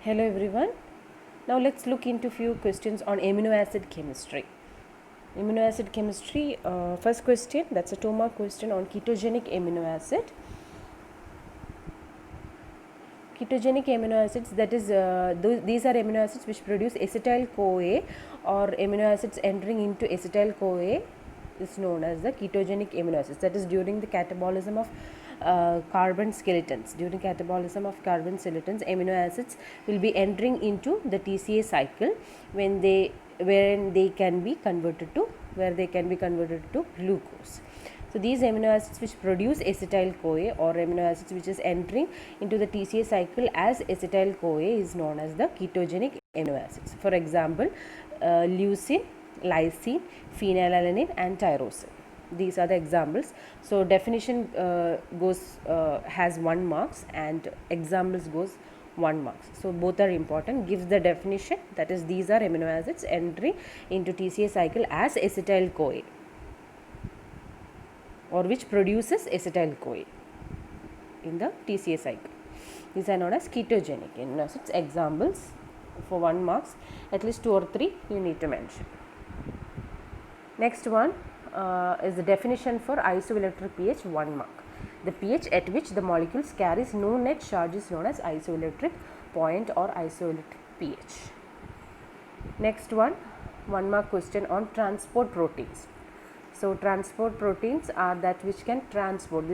Hello everyone. Now let's look into few questions on amino acid chemistry. Amino acid chemistry, first question, that's a 2-mark question on ketogenic amino acid. Ketogenic amino acids, that is these are amino acids which produce acetyl CoA, or amino acids entering into acetyl CoA is known as the ketogenic amino acids. That is during the catabolism of carbon skeletons. During catabolism of carbon skeletons, amino acids will be entering into the TCA cycle when they can be converted to glucose. So these amino acids which produce acetyl CoA, or amino acids which is entering into the TCA cycle as acetyl CoA, is known as the ketogenic amino acids. For example, leucine, lysine, phenylalanine and tyrosine. These are the examples. So definition has 1 marks and examples goes 1 marks. So both are important. Gives the definition, that is these are amino acids entering into TCA cycle as acetyl CoA, or which produces acetyl CoA in the TCA cycle. These are known as ketogenic amino acids. Examples for 1 marks, at least 2 or 3 you need to mention. Next one is the definition for isoelectric pH, 1 mark. The pH at which the molecules carries no net charge is known as isoelectric point or isoelectric pH. Next one, 1 mark question on transport proteins. So transport proteins are that which can transport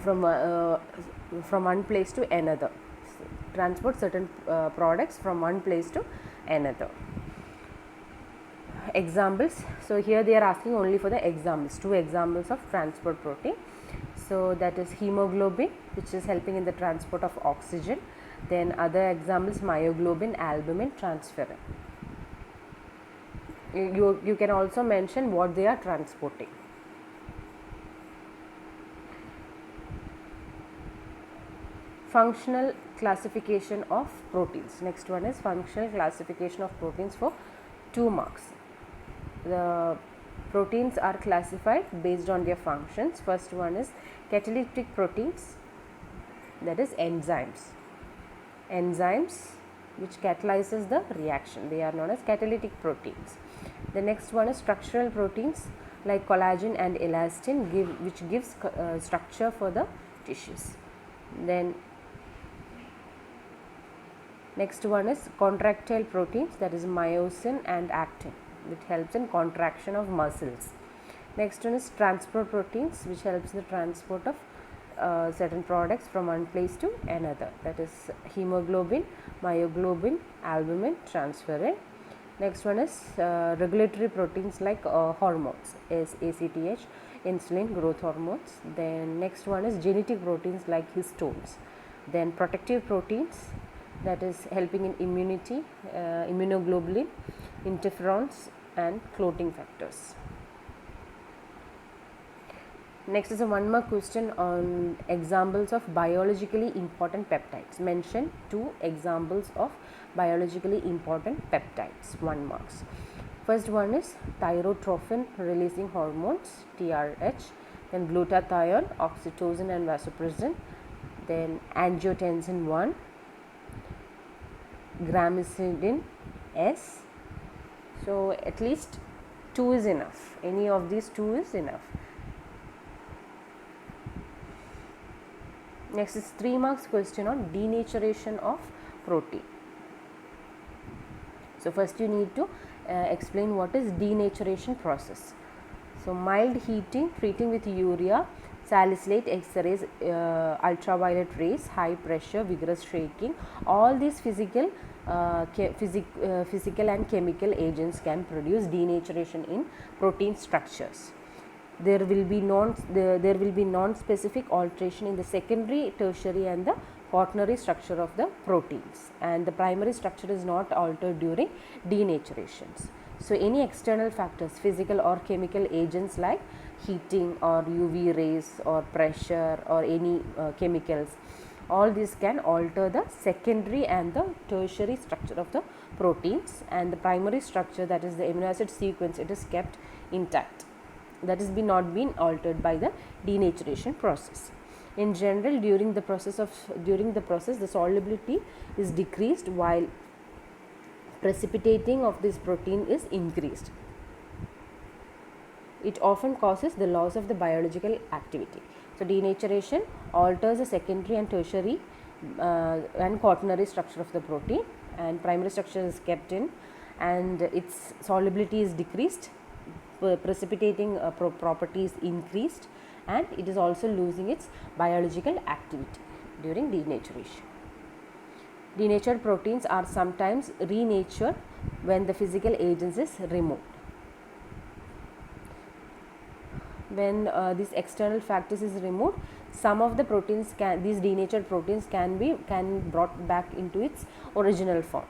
from one place to another. So, transport certain products from one place to another. Examples. So here they are asking only for the examples, 2 examples of transport protein. So that is hemoglobin, which is helping in the transport of oxygen. Then other examples, myoglobin, albumin, transferrin. You can also mention what they are transporting. Functional classification of proteins. Next one is functional classification of proteins for 2 marks. The proteins are classified based on their functions. First one is catalytic proteins, that is enzymes. Enzymes which catalyzes the reaction, they are known as catalytic proteins. The next one is structural proteins like collagen and elastin, which gives structure for the tissues. Then next one is contractile proteins, that is myosin and actin, which helps in contraction of muscles. Next one is transport proteins, which helps in the transport of certain products from one place to another, that is hemoglobin, myoglobin, albumin, transferrin. Next one is regulatory proteins like hormones, ACTH, insulin, growth hormones. Then next one is genetic proteins like histones. Then protective proteins, that is helping in immunity, immunoglobulin, interferons and clotting factors. Next is a 1 mark question on examples of biologically important peptides. Mention 2 examples of biologically important peptides, 1 marks. First one is thyrotrophin releasing hormones, TRH, then glutathione, oxytocin and vasopressin, then angiotensin 1, gramicidin S. So at least 2 is enough, any of these 2 is enough. Next is 3 marks question on denaturation of protein. So first you need to explain what is denaturation process. So mild heating, treating with urea, salicylate, X-rays, ultraviolet rays, high pressure, vigorous shaking, all these physical and chemical agents can produce denaturation in protein structures. There will be non-specific alteration in the secondary, tertiary and the quaternary structure of the proteins, and the primary structure is not altered during denaturations. So any external factors, physical or chemical agents like heating or UV rays or pressure or any chemicals, all these can alter the secondary and the tertiary structure of the proteins, and the primary structure, that is the amino acid sequence, it is kept intact. That is not been altered by the denaturation process. In general, during the process, the solubility is decreased while precipitating of this protein is increased. It often causes the loss of the biological activity. So, denaturation alters the secondary and tertiary and quaternary structure of the protein, and primary structure is kept in, and its solubility is decreased, precipitating properties increased, and it is also losing its biological activity during denaturation. Denatured proteins are sometimes renatured when the physical agent is removed. When these external factors is removed, some of the proteins these denatured proteins can be brought back into its original form.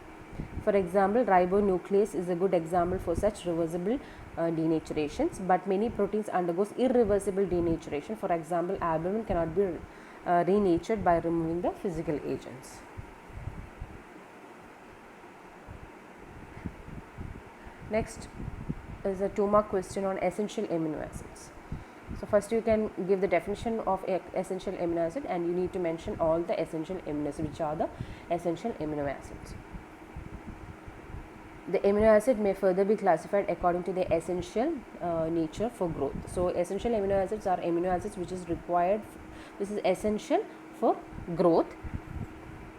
For example, ribonuclease is a good example for such reversible denaturations, but many proteins undergoes irreversible denaturation. For example, albumin cannot be renatured by removing the physical agents. Next is a 2-mark question on essential amino acids. So, first you can give the definition of essential amino acid, and you need to mention all the essential amino acids, which are the essential amino acids. The amino acid may further be classified according to the essential nature for growth. So, essential amino acids are amino acids which is required, this is essential for growth,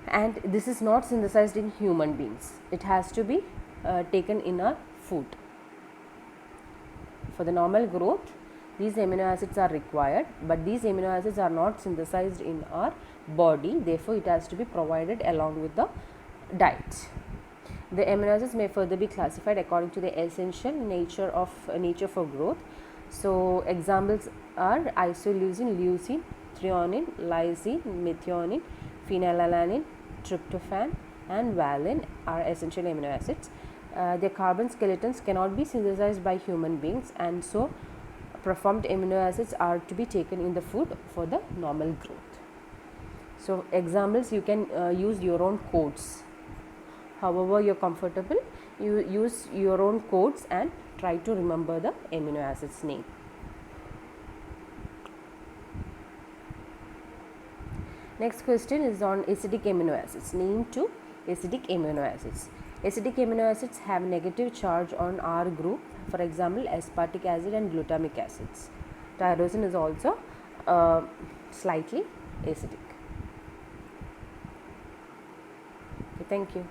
and this is not synthesized in human beings. It has to be taken in our food. For the normal growth, these amino acids are required, but these amino acids are not synthesized in our body, therefore it has to be provided along with the diet. The amino acids may further be classified according to the essential nature for growth. So, examples are isoleucine, leucine, threonine, lysine, methionine, phenylalanine, tryptophan and valine are essential amino acids. Their carbon skeletons cannot be synthesized by human beings, and so performed amino acids are to be taken in the food for the normal growth. So, examples, you can use your own codes. However you are comfortable, you use your own codes and try to remember the amino acids name. Next question is on acidic amino acids. Name 2 acidic amino acids. Acidic amino acids have negative charge on R group, for example aspartic acid and glutamic acids. Tyrosine is also slightly acidic. Okay, thank you.